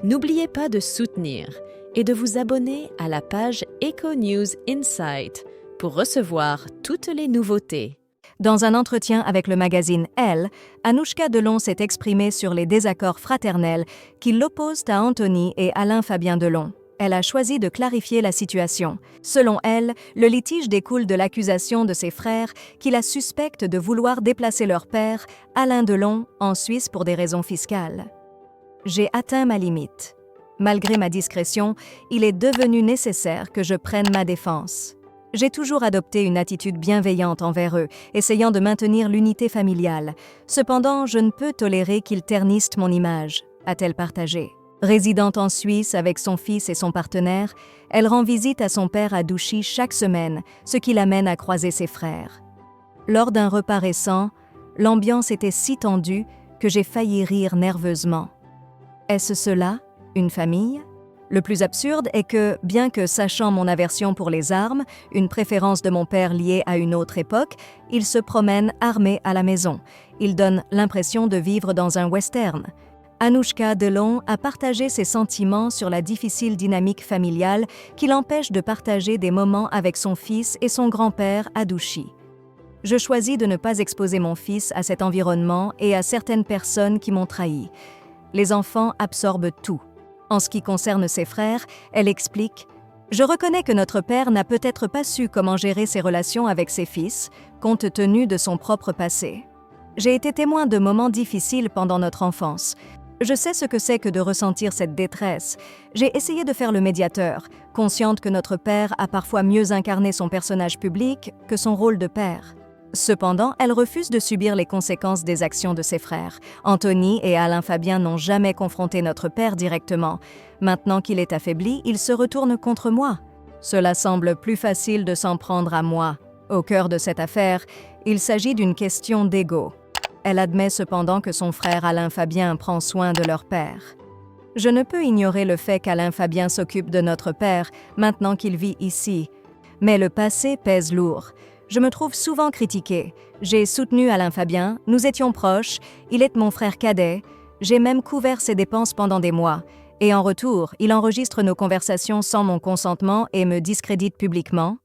N'oubliez pas de soutenir et de vous abonner à la page Eco News Insight pour recevoir toutes les nouveautés. Dans un entretien avec le magazine Elle, Anouchka Delon s'est exprimée sur les désaccords fraternels qui l'opposent à Anthony et Alain-Fabien Delon. Elle a choisi de clarifier la situation. Selon elle, le litige découle de l'accusation de ses frères qui la suspectent de vouloir déplacer leur père, Alain Delon, en Suisse pour des raisons fiscales. J'ai atteint ma limite. Malgré ma discrétion, il est devenu nécessaire que je prenne ma défense. J'ai toujours adopté une attitude bienveillante envers eux, essayant de maintenir l'unité familiale. Cependant, je ne peux tolérer qu'ils ternissent mon image, a-t-elle partagé. Résidant en Suisse avec son fils et son partenaire, elle rend visite à son père à Douchy chaque semaine, ce qui l'amène à croiser ses frères. Lors d'un repas récent, l'ambiance était si tendue que j'ai failli rire nerveusement. Est-ce cela, une famille ? Le plus absurde est que, bien que sachant mon aversion pour les armes, une préférence de mon père liée à une autre époque, il se promène armé à la maison. Il donne l'impression de vivre dans un western. Anouchka Delon a partagé ses sentiments sur la difficile dynamique familiale qui l'empêche de partager des moments avec son fils et son grand-père à Douchy. Je choisis de ne pas exposer mon fils à cet environnement et à certaines personnes qui m'ont trahi. Les enfants absorbent tout. En ce qui concerne ses frères, elle explique « Je reconnais que notre père n'a peut-être pas su comment gérer ses relations avec ses fils, compte tenu de son propre passé. J'ai été témoin de moments difficiles pendant notre enfance. Je sais ce que c'est que de ressentir cette détresse. J'ai essayé de faire le médiateur, consciente que notre père a parfois mieux incarné son personnage public que son rôle de père. » Cependant, elle refuse de subir les conséquences des actions de ses frères. Anthony et Alain-Fabien n'ont jamais confronté notre père directement. Maintenant qu'il est affaibli, il se retourne contre moi. Cela semble plus facile de s'en prendre à moi. Au cœur de cette affaire, il s'agit d'une question d'ego. Elle admet cependant que son frère Alain-Fabien prend soin de leur père. Je ne peux ignorer le fait qu'Alain-Fabien s'occupe de notre père maintenant qu'il vit ici. Mais le passé pèse lourd. Je me trouve souvent critiquée. J'ai soutenu Alain-Fabien, nous étions proches, il est mon frère cadet, j'ai même couvert ses dépenses pendant des mois. Et en retour, il enregistre nos conversations sans mon consentement et me discrédite publiquement.